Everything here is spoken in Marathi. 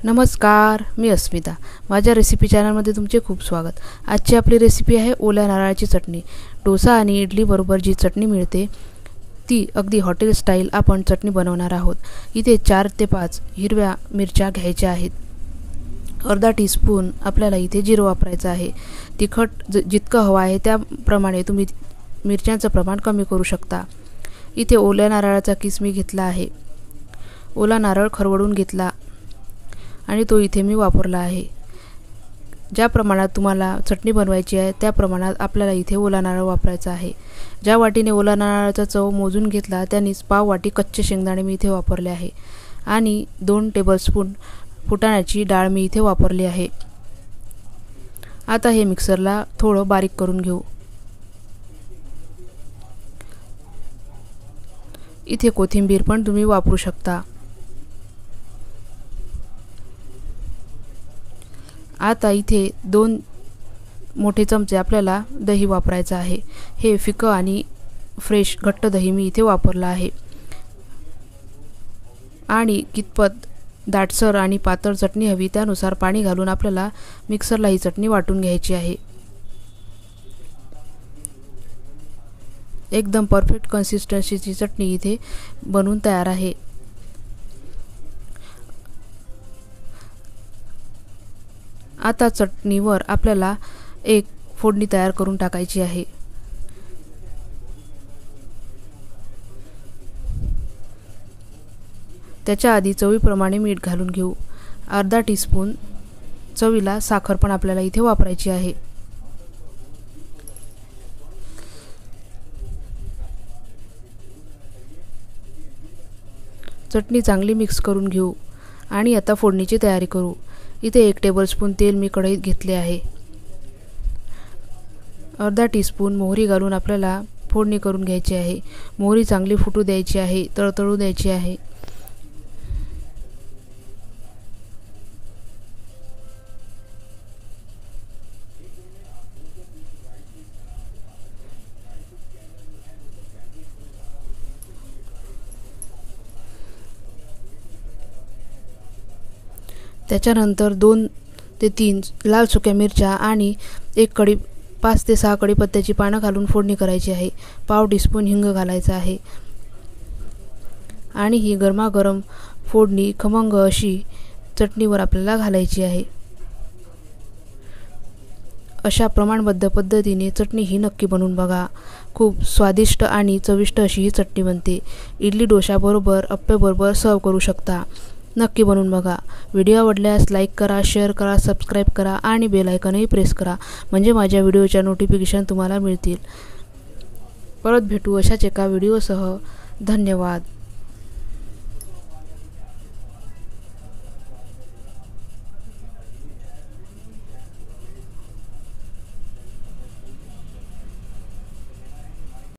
नमस्कार, मी अस्मिता. माझ्या रेसिपी चॅनलमध्ये तुमचे खूप स्वागत. आजची आपली रेसिपी आहे ओल्या नारळाची चटणी. डोसा आणि इडली बरोबर जी चटणी मिळते ती अगदी हॉटेल स्टाईल आपण चटणी बनवणार आहोत. इथे 4 ते 5 हिरव्या मिरच्या घ्यायच्या आहेत. अर्धा टीस्पून आपल्याला इथे जिरं वापरायचं आहे. तिखट जितकं हवं आहे त्याप्रमाणे तुम्ही मिरच्यांचं प्रमाण कमी करू शकता. इथे ओल्या नारळाचा किस मी घेतला आहे. ओला नारळ खरवडून घेतला आणि तो इथे मी वापरला आहे. ज्या प्रमाणात तुम्हाला चटणी बनवायची आहे त्या प्रमाणात आपल्याला इथे ओला नारळ वापरायचा आहे. ज्या वाटीने ओला नारळाचा चव मोजून घेतला त्यानेच पाव वाटी कच्चे शेंगदाणे मी इथे वापरले आहे आणि 2 टेबलस्पून फुटाण्याची डाळ मी इथे वापरली आहे. आता हे मिक्सरला थोडं बारीक करून घेऊ. इथे कोथिंबीर पण तुम्ही वापरू शकता. आता इथे 2 मोठे चमचे आपल्याला दही वापरायचं आहे. हे फिकं आणि फ्रेश घट्ट दही मी इथे वापरलं आहे. आणि कितपत दाटसर आणि पातळ चटणी हवी त्यानुसार पाणी घालून आपल्याला मिक्सरला ही चटणी वाटून घ्यायची आहे. एकदम परफेक्ट कन्सिस्टन्सीची चटणी इथे बनवून तयार आहे. आता चटणीवर आपल्याला एक फोडणी तयार करून टाकायची आहे. त्याच्या आधी चवीप्रमाणे मीठ घालून घेऊ. अर्धा टीस्पून चवीला साखर पण आपल्याला इथे वापरायची आहे. चटणी चांगली मिक्स करून घेऊ आणि आता फोडणीची तयारी करू. इथे 1 टेबलस्पून तेल मी कढईत घेतले आहे. अर्धा टीस्पून मोहरी घालून आपल्याला फोडणी करून घ्यायची आहे. मोहरी चांगली फुटू द्यायची आहे, तळतळू द्यायची आहे. त्याच्यानंतर 2 ते 3 लाल सुक्या मिरच्या आणि 5 ते 6 कढीपत्त्याची पानं घालून फोडणी करायची आहे. पाव टीस्पून हिंग घालायचा आहे आणि ही गरमागरम फोडणी खमंग अशी चटणीवर आपल्याला घालायची आहे. अशा प्रमाणबद्ध पद्धतीने चटणी ही नक्की बनवून बघा. खूप स्वादिष्ट आणि चविष्ट अशी ही चटणी बनते. इडली डोशाबरोबर अप्पेबरोबर सर्व करू शकता. नक्की बनवून बघा. व्हिडिओ आवडल्यास लाईक करा, शेअर करा, सबस्क्राईब करा आणि बेल आयकॉनही प्रेस करा म्हणजे माझ्या व्हिडिओच्या नोटिफिकेशन तुम्हाला मिळतील. परत भेटू अशाच एका व्हिडिओसह. धन्यवाद.